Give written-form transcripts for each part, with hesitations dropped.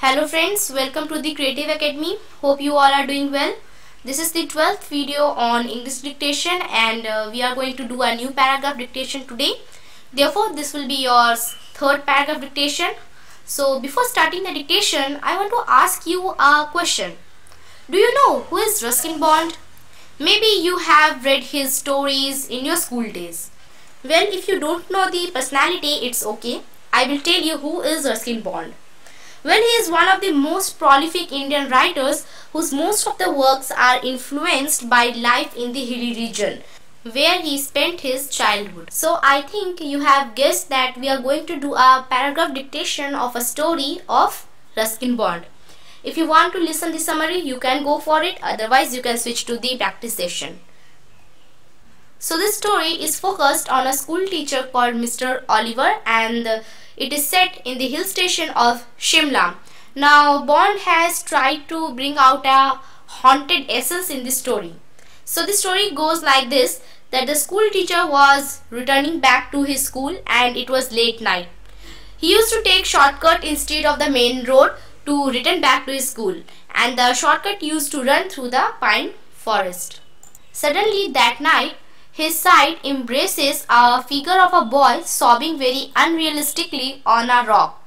Hello friends, welcome to the Creative Academy. Hope you all are doing well. This is the 12th video on English dictation and we are going to do a new paragraph dictation today. Therefore, this will be your third paragraph dictation. So before starting the dictation, I want to ask you a question. Do you know who is Ruskin Bond? Maybe you have read his stories in your school days. Well, if you don't know the personality, it's okay. I will tell you who is Ruskin Bond. Well, he is one of the most prolific Indian writers whose most of the works are influenced by life in the hilly region where he spent his childhood. So I think you have guessed that we are going to do a paragraph dictation of a story of Ruskin Bond. If you want to listen the summary, you can go for it. Otherwise, you can switch to the practice session. So this story is focused on a school teacher called Mr. Oliver, and it is set in the hill station of Shimla. Now Bond has tried to bring out a haunted essence in this story. So the story goes like this, that the school teacher was returning back to his school and it was late night. He used to take shortcut instead of the main road to return back to his school, and the shortcut used to run through the pine forest. Suddenly that night, his sight embraces a figure of a boy sobbing very unrealistically on a rock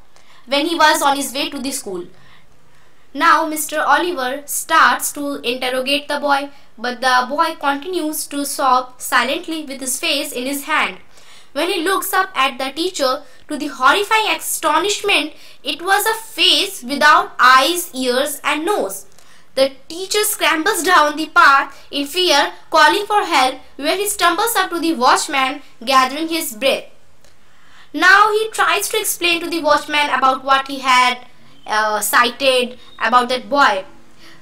when he was on his way to the school. Now Mr. Oliver starts to interrogate the boy, but the boy continues to sob silently with his face in his hand. When he looks up at the teacher, to the horrifying astonishment, it was a face without eyes, ears and nose. The teacher scrambles down the path in fear, calling for help, where he stumbles up to the watchman, gathering his breath. Now he tries to explain to the watchman about what he had sighted about that boy.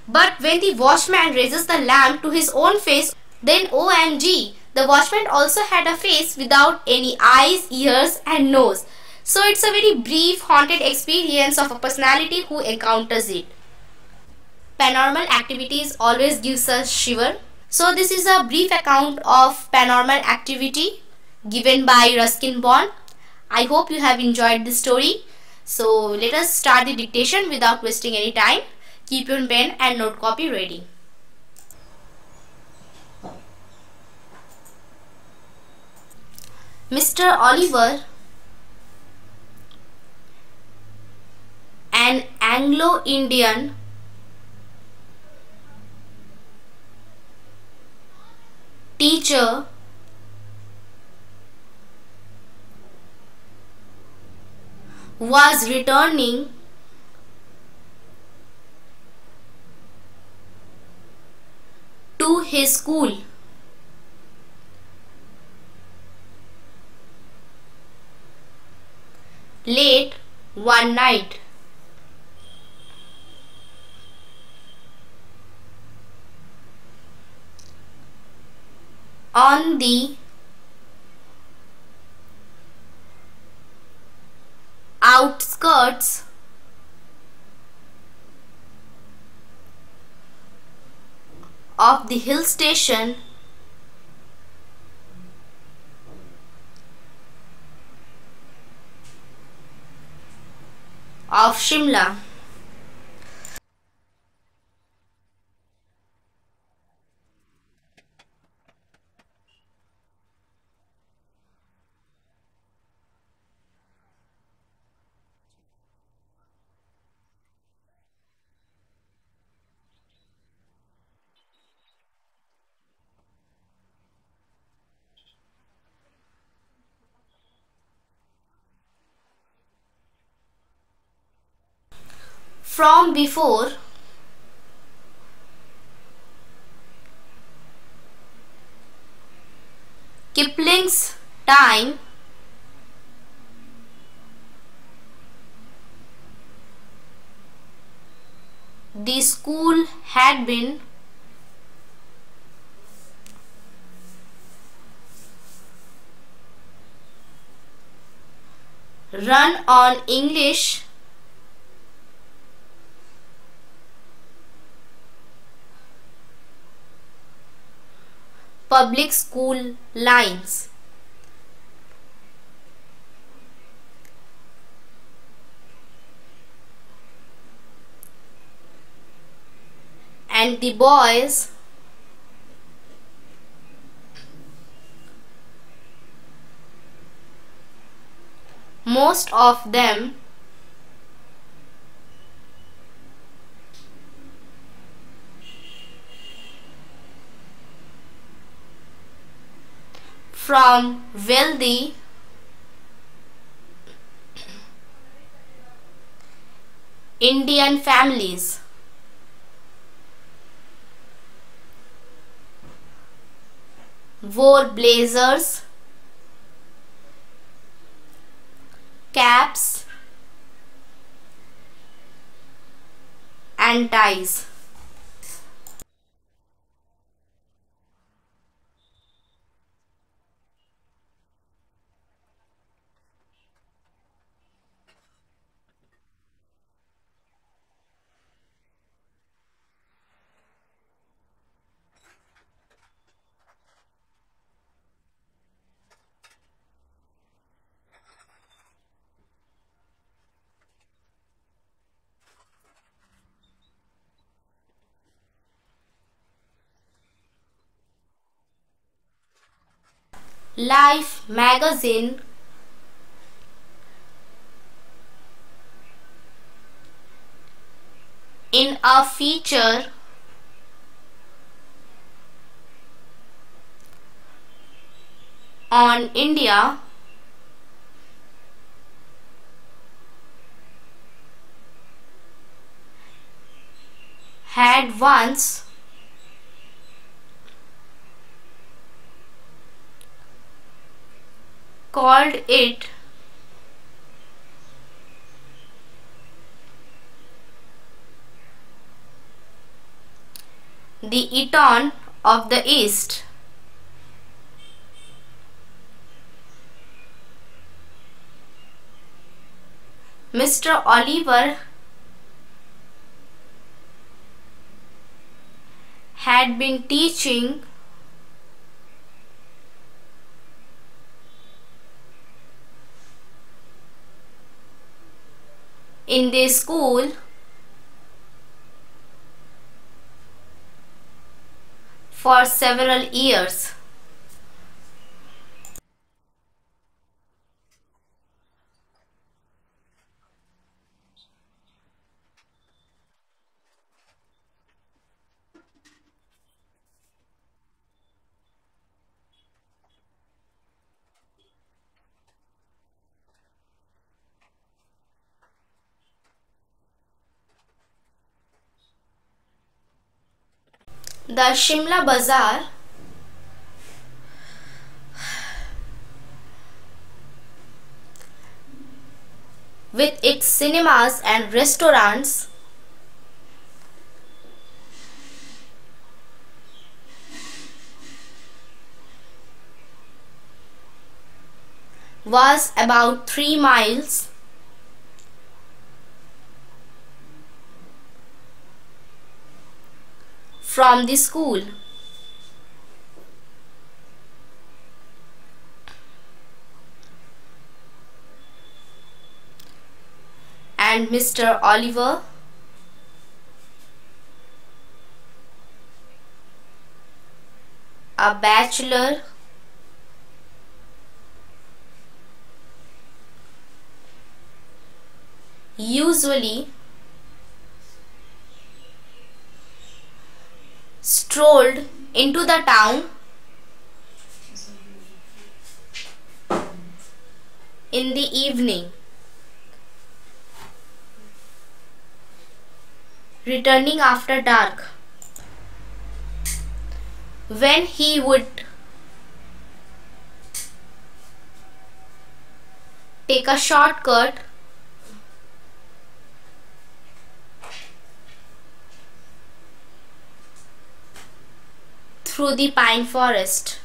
But when the watchman raises the lamp to his own face, then OMG, the watchman also had a face without any eyes, ears and nose. So it's a very brief haunted experience of a personality who encounters it. Paranormal activities always gives us shiver. So this is a brief account of paranormal activity given by Ruskin Bond. I hope you have enjoyed this story. So let us start the dictation without wasting any time. Keep your pen and note copy ready. Mr. Oliver, an Anglo-Indian teacher, was returning to his school. Late one night. On the outskirts of the hill station, of Shimla. From before, Kipling's time, the school had been run on English public school lines. and the boys most of them from wealthy Indian families. Wore blazers, caps, and ties. Life magazine in a feature on India had once called it the Eton of the East. Mr. Oliver had been teaching in the school for several years. The Shimla Bazaar with its cinemas and restaurants was about 3 miles from the school. And Mr. Oliver a bachelor usually strolled into the town in the evening, returning after dark. When he would take a shortcut through the pine forest.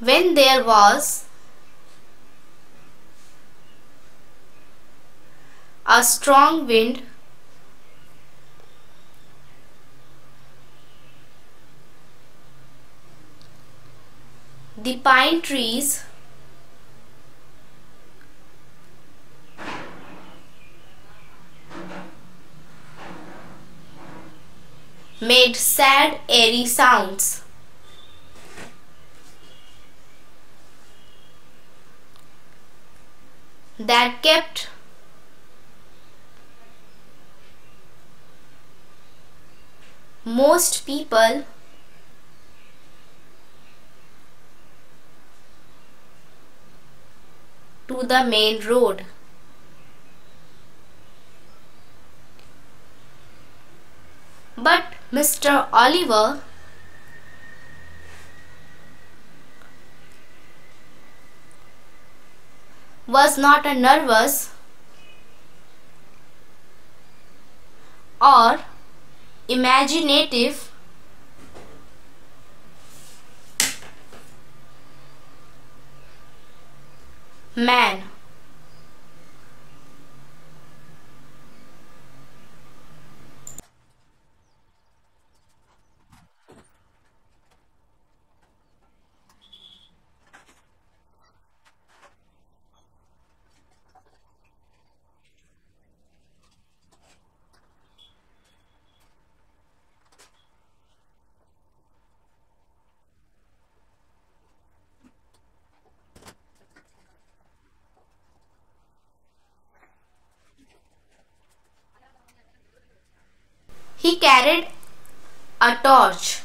When there was a strong wind, the pine trees made sad, airy sounds. That kept most people to the main road. But Mr. Oliver was not a nervous or imaginative man. He carried a torch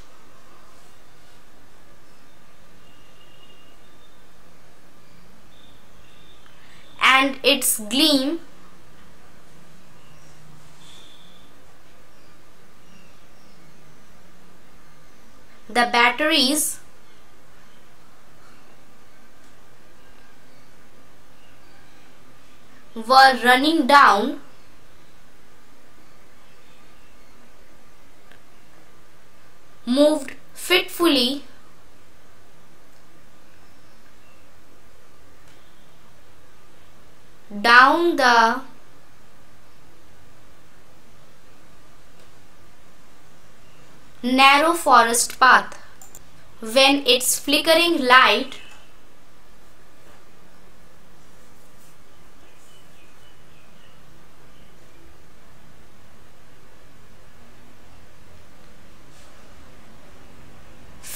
and its gleam the batteries were running down moved fitfully down the narrow forest path. When its flickering light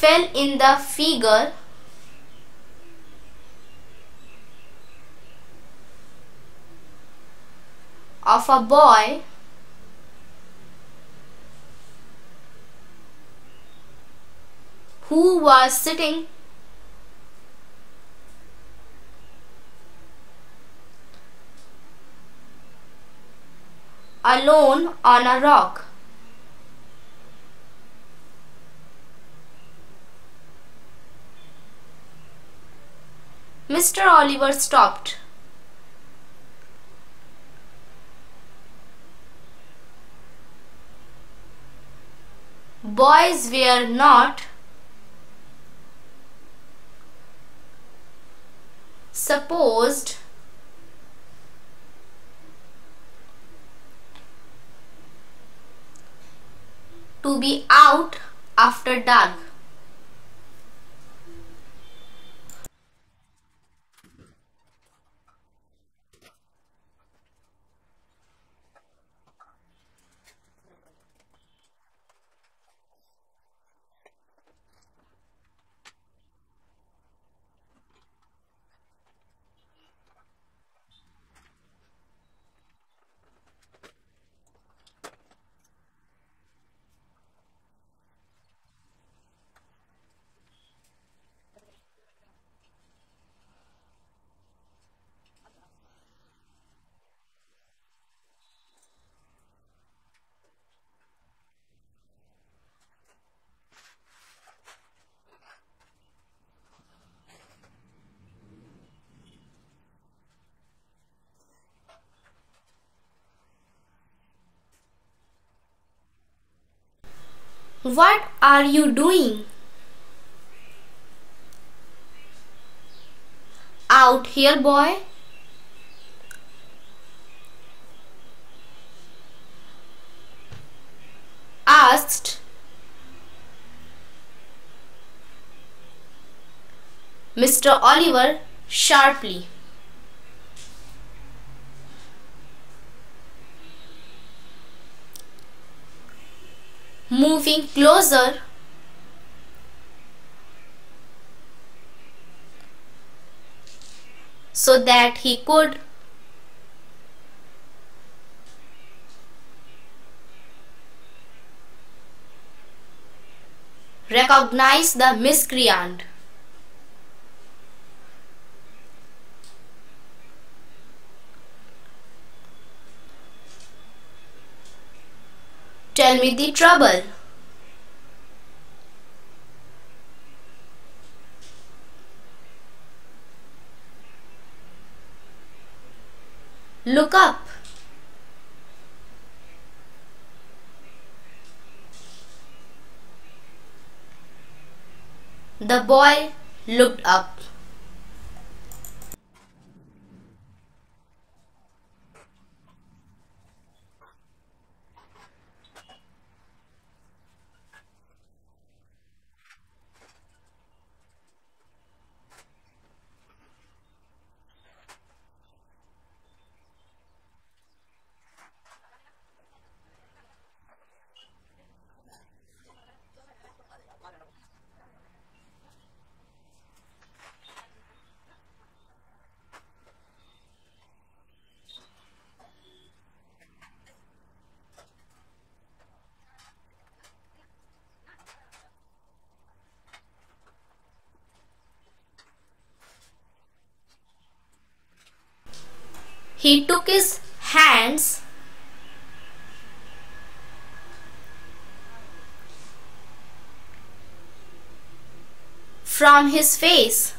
fell in the figure of a boy who was sitting alone on a rock. Mr. Oliver stopped. Boys were not supposed to be out after dark. What are you doing? out here, boy. Asked Mr. Oliver sharply. Moving closer, so that he could recognize the miscreant. Tell me the trouble. Look up. The boy looked up. He took his hands from his face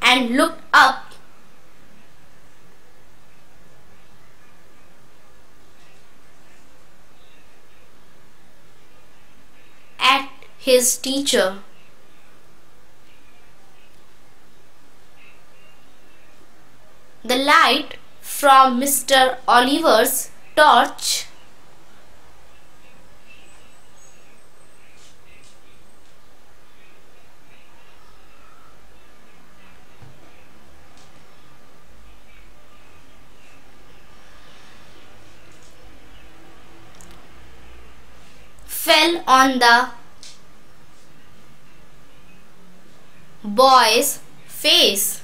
and looked up at his teacher. The light from Mr. Oliver's torch fell on the boy's face.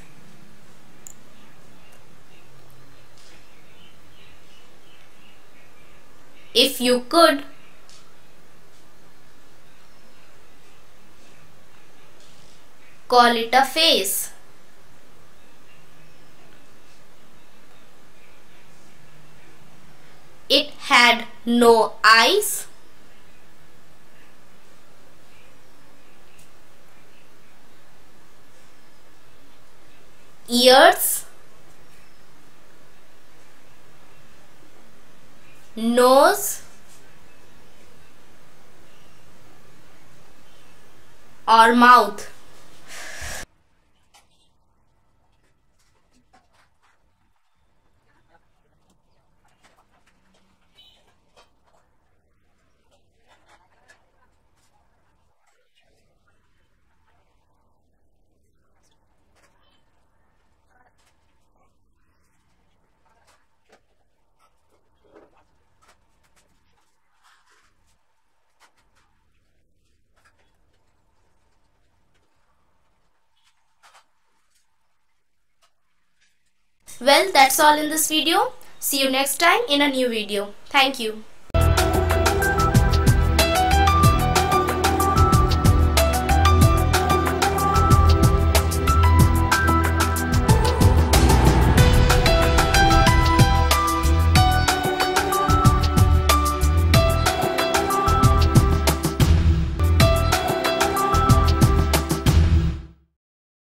If you could call it a face. It had no eyes, ears, nose, or mouth. Well, that's all in this video. See you next time in a new video. Thank you.